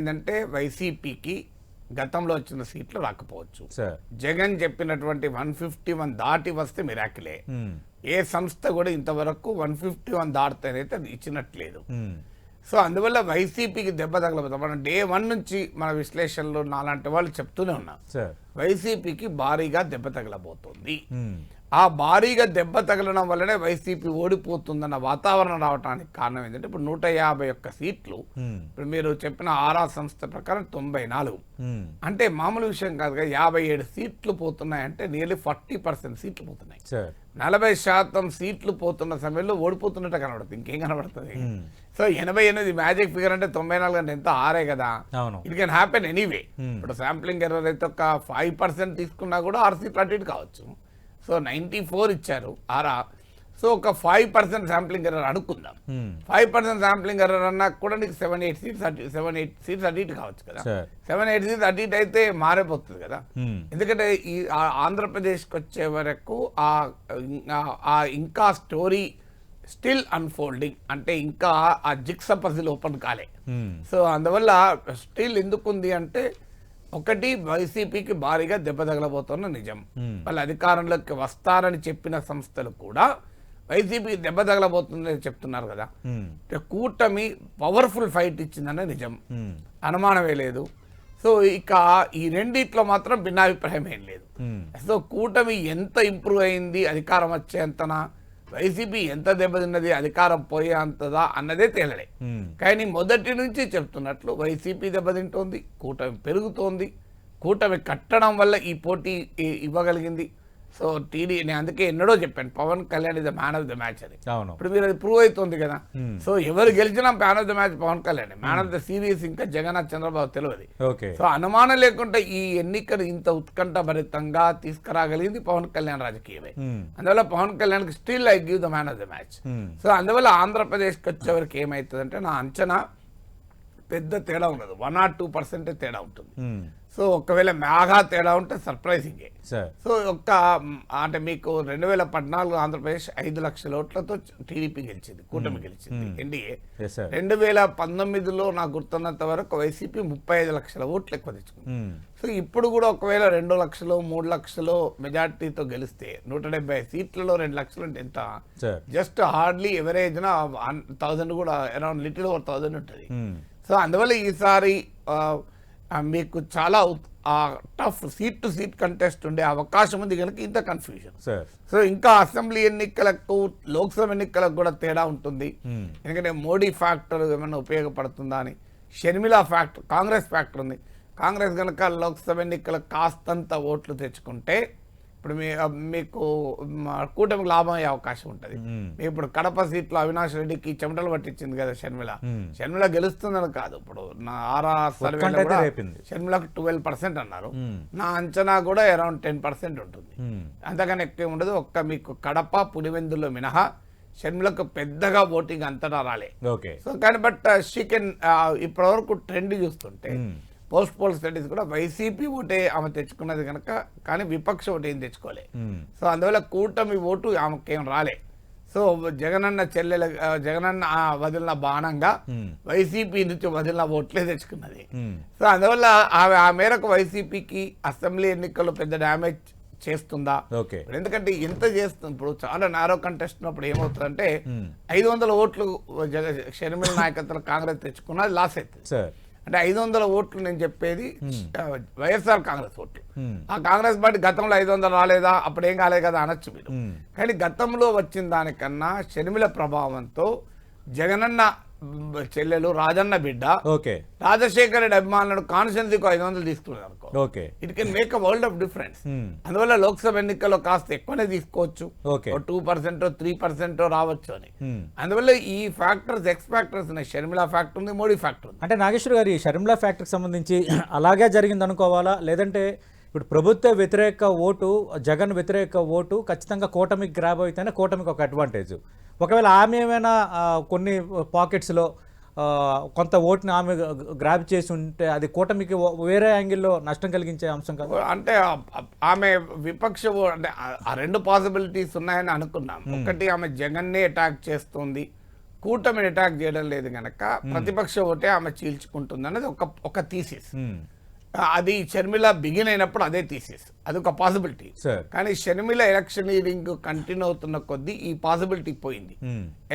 ఏంటంటే వైసీపీకి గతంలో వచ్చిన సీట్లు రాకపోవచ్చు. సార్ జగన్ చెప్పినటువంటి 151 దాటి వస్తే మిరాకిలే. ఏ సంస్థ కూడా ఇంతవరకు 151 దాటితేనైతే అది ఇచ్చినట్లేదు. సో అందువల్ల వైసీపీకి దెబ్బ తగలబోతాం. మనం డే 1 నుంచి మన విశ్లేషణలో నాలాంటి వాళ్ళు చెప్తూనే ఉన్నాం, వైసీపీకి భారీగా దెబ్బ తగలబోతుంది. ఆ భారీగా దెబ్బ తగలడం వల్లనే వైసీపీ ఓడిపోతుందన్న వాతావరణం రావడానికి కారణం ఏంటంటే ఇప్పుడు 151 సీట్లు, ఇప్పుడు మీరు చెప్పిన ఆరా సంస్థ ప్రకారం 94, అంటే మామూలు విషయం కాదుగా. 57 సీట్లు పోతున్నాయంటే నియర్లీ 40% సీట్లు పోతున్నాయి. 40% సీట్లు పోతున్న సమయంలో ఓడిపోతున్నట్టు కనబడుతుంది, ఇంకేం కనబడుతుంది? సో 88 మ్యాజిక్ ఫిగర్ అంటే 94 అంటే ఎంత 6 కదా. It can happen anyway. ఇప్పుడు శాంప్లింగ్ ఎర్రర్ అయితే ఒక 5% తీసుకున్నా కూడా 6 సీట్లు అటు ఇటు కావచ్చు. సో 94 ఇచ్చారు ఆరా. సో ఒక 5% శాంప్లింగ్ ఎర్రర్ అనుకుందాం. 5% శాంప్లింగ్ ఎర్రర్ అన్నా కూడా నీకు 7-8 సీట్స్ అటు ఇటు కావచ్చు కదా. 7-8 సీట్స్ అటు ఇటు అయితే మారిపోతుంది కదా. ఎందుకంటే ఈ ఆంధ్రప్రదేశ్కి వచ్చే వరకు ఇంకా స్టోరీ స్టిల్ అన్ఫోల్డింగ్, అంటే ఇంకా ఆ జిక్స పజిల్ ఓపెన్ కాలే. సో అందువల్ల స్టిల్ ఎందుకుంది అంటే, ఒకటి వైసీపీకి భారీగా దెబ్బ తగలబోతున్న నిజం. వాళ్ళు అధికారంలోకి వస్తారని చెప్పిన సంస్థలు కూడా వైసీపీకి దెబ్బ తగలబోతుందని చెప్తున్నారు కదా. కూటమి పవర్ఫుల్ ఫైట్ ఇచ్చిందనే నిజం, అనుమానమే లేదు. సో ఇక ఈ రెండిట్లో మాత్రం భిన్నాభిప్రాయం ఏం లేదు. సో కూటమి ఎంత ఇంప్రూవ్ అయింది అధికారం వచ్చేంతనా, వైసీపీ ఎంత దెబ్బతిన్నది అధికారం పోయేంతదా అన్నదే తేలలే. కానీ మొదటి నుంచి చెప్తున్నట్లు వైసీపీ దెబ్బతింటోంది, కూటమి పెరుగుతోంది. కూటమి కట్టడం వల్ల ఈ పోటీ ఇవ్వగలిగింది. సో నేను అందుకే ఎన్నడో చెప్పాను, Pavan Kalyan is the man of the match అని. ఇప్పుడు మీరు అది ప్రూవ్ అవుతుంది కదా. సో ఎవరు గెలిచినా man of the match Pavan Kalyan. Man of the series ఇంకా జగన్నాథ్ చంద్రబాబు తెలియదు. సో అనుమానం లేకుండా ఈ ఎన్నికలు ఇంత ఉత్కంఠభరితంగా తీసుకురాగలిగింది పవన్ కళ్యాణ్ రాజకీయమే. అందువల్ల పవన్ కళ్యాణ్కి still I give the man of the match. So అందువల్ల ఆంధ్రప్రదేశ్కి వచ్చేవరకు ఏమవుతుందంటే, నా అంచనా పెద్ద తేడా ఉండదు, 1 or 2% తేడా ఉంటుంది. సో ఒకవేళ బాగా తేడా ఉంటే సర్ప్రైజింగే. సో అంటే మీకు 2014 ఆంధ్రప్రదేశ్ 5 లక్షల ఓట్లతో టీడీపీ గెలిచింది, కూటమి గెలిచింది, ఎన్డీఏ. 2019లో నాకు గుర్తున్నంత వరకు వైసీపీ 35 లక్షల ఓట్లు ఎక్కువ తెచ్చుకుంది. సో ఇప్పుడు కూడా ఒకవేళ 2 లక్షలు 3 లక్షలు మెజార్టీతో గెలిస్తే 170 సీట్లలో 2 లక్షలు అంటే ఎంత? జస్ట్ హార్డ్లీ ఎవరేజ్ 1000 కూడా అరౌండ్ లిటిల్ ఓవర్ 1000 ఉంటుంది. సో అందువల్ల ఈసారి మీకు చాలా tough seat to seat contest ఉండే అవకాశం ఉంది కనుక ఇంత కన్ఫ్యూజన్. సో ఇంకా అసెంబ్లీ ఎన్నికలకు లోక్సభ ఎన్నికలకు కూడా తేడా ఉంటుంది. ఎందుకంటే మోడీ ఫ్యాక్టర్ ఏమైనా ఉపయోగపడుతుందా అని. షర్మిలా ఫ్యాక్టర్, కాంగ్రెస్ ఫ్యాక్టర్ ఉంది. కాంగ్రెస్ కనుక లోక్సభ ఎన్నికలకు కాస్తంత ఓట్లు తెచ్చుకుంటే ఇప్పుడు మీకు కూటమికి లాభం అయ్యే అవకాశం ఉంటుంది. ఇప్పుడు కడప సీట్లో అవినాష్ రెడ్డికి చెమటలు పట్టించింది కదా షర్మిల. షర్మిల గెలుస్తుందని కాదు, ఇప్పుడు నా ఆరా సర్వేలో షర్మిలకు 12% అన్నారు. నా అంచనా కూడా అరౌండ్ 10% ఉంటుంది, అంతకన్నా ఎక్కువ ఉండదు. ఒక్క మీకు కడప పులివెందులో మినహా షర్మిలకు పెద్దగా ఓటింగ్ అంతటా రాలే. సో కానీ బట్ షీ కెన్, ఇప్పటివరకు ట్రెండ్ చూస్తుంటే పోల్ స్టడీస్ కూడా వైసీపీ ఓటే ఆమె తెచ్చుకున్నది కనుక, కానీ విపక్ష ఓటు ఏం తెచ్చుకోలే. సో అందువల్ల కూటమి ఓటు ఆమెకేం రాలే. సో జగనన్న వదిలిన బాణంగా వైసీపీ నుంచి వదిలిన ఓట్లే తెచ్చుకున్నది. సో అందువల్ల ఆ మేరకు వైసీపీకి అసెంబ్లీ ఎన్నికల్లో పెద్ద డ్యామేజ్ చేస్తుందా? ఎందుకంటే ఎంత చేస్తుంది, ఇప్పుడు చాలా నారో కంటెస్ట్ ఉన్నప్పుడు ఏమవుతుందంటే 500 ఓట్లు షర్మిల నాయకత్వంలో కాంగ్రెస్ తెచ్చుకున్నది లాస్ అవుతుంది. అంటే 500 ఓట్లు నేను చెప్పేది వైఎస్ఆర్ కాంగ్రెస్ ఓట్లు. ఆ కాంగ్రెస్ పార్టీ గతంలో 500 రాలేదా, అప్పుడు ఏం కాలేదు కదా అనొచ్చు మీరు. కానీ గతంలో వచ్చిన దానికన్నా షర్మిల ప్రభావంతో జగనన్న చెల్లెలు రాజన్న బిడ్డ రాజశేఖర రెడ్డి అభిమానులను కాన్స్టిట్యున్సీకి 500 తీసుకున్నారు అనుకో, it can make a world of difference. అందువల్ల లోక్సభ ఎన్నికల్లో కాస్త ఎక్కువనే తీసుకోవచ్చు, 2% 3% రావచ్చు అని. అందువల్ల ఈ ఫ్యాక్టర్స్ ఎక్స్ ఫ్యాక్టర్స్ ఉన్నాయి. షర్మిలా ఫ్యాక్టర్ ఉంది, మోడీ ఫ్యాక్టర్ ఉంది. అంటే నాగేశ్వర్ గారు, ఈ షర్మిలా ఫ్యాక్టర్కి సంబంధించి అలాగే జరిగింది అనుకోవాలా, లేదంటే ఇప్పుడు ప్రభుత్వ వ్యతిరేక ఓటు, జగన్ వ్యతిరేక ఓటు ఖచ్చితంగా కూటమికి గ్రాబ్ అయితేనే కూటమికి ఒక అడ్వాంటేజ్. ఒకవేళ ఆమె ఏమైనా కొన్ని పాకెట్స్లో కొంత ఓటుని ఆమె గ్రాబ్ చేసి ఉంటే అది కూటమికి వేరే యాంగిల్లో నష్టం కలిగించే అంశం కాదు. అంటే ఆమె విపక్ష అంటే ఆ 2 పాసిబిలిటీస్ ఉన్నాయని అనుకున్నాం. ఒకటి, ఆమె జగన్నే అటాక్ చేస్తుంది, కూటమిని అటాక్ చేయడం లేదు గనక ప్రతిపక్ష ఓటే ఆమె చీల్చుకుంటుంది అన్నది ఒక థీసిస్. అది షర్మిల బిగిన్ అయినప్పుడు అదే థీసిస్, అది ఒక పాసిబిలిటీ. సార్ కానీ షర్మిల ఎలక్షనీరింగ్ కంటిన్యూ అవుతున్న కొద్దీ ఈ పాసిబిలిటీ పోయింది.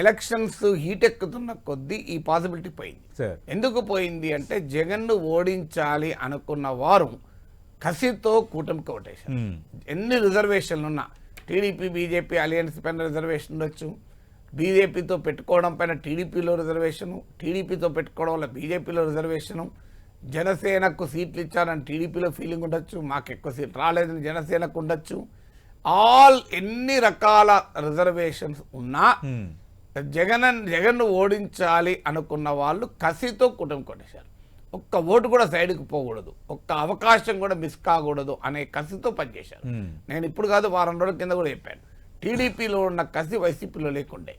ఎలక్షన్స్ హీట్ ఎక్కుతున్న కొద్దీ ఈ పాసిబిలిటీ పోయింది. సార్ ఎందుకు పోయింది అంటే జగన్ను ఓడించాలి అనుకున్న వారు కసితో కూటమికి ఓటేశారు. ఎన్ని రిజర్వేషన్లు ఉన్నా టీడీపీ బీజేపీ అలయన్స్ పైన రిజర్వేషన్ ఉండొచ్చు, బీజేపీతో పెట్టుకోవడం పైన టీడీపీలో రిజర్వేషను, టీడీపీతో పెట్టుకోవడం వల్ల బీజేపీలో రిజర్వేషను, జనసేనకు సీట్లు ఇచ్చారని టీడీపీలో ఫీలింగ్ ఉండొచ్చు, మాకు ఎక్కువ సీట్లు రాలేదని జనసేనకు ఉండొచ్చు. ఎన్ని రకాల రిజర్వేషన్స్ ఉన్నా జగన్ను ఓడించాలి అనుకున్న వాళ్ళు కసితో కూటమి కొట్టేశారు. ఒక్క ఓటు కూడా సైడ్కి పోకూడదు, ఒక్క అవకాశం కూడా మిస్ కాకూడదు అనే కసితో పనిచేశారు. నేను ఇప్పుడు కాదు, వారం రోజుల కింద కూడా చెప్పాను, టీడీపీలో ఉన్న కసి వైసీపీలో లేకుండే.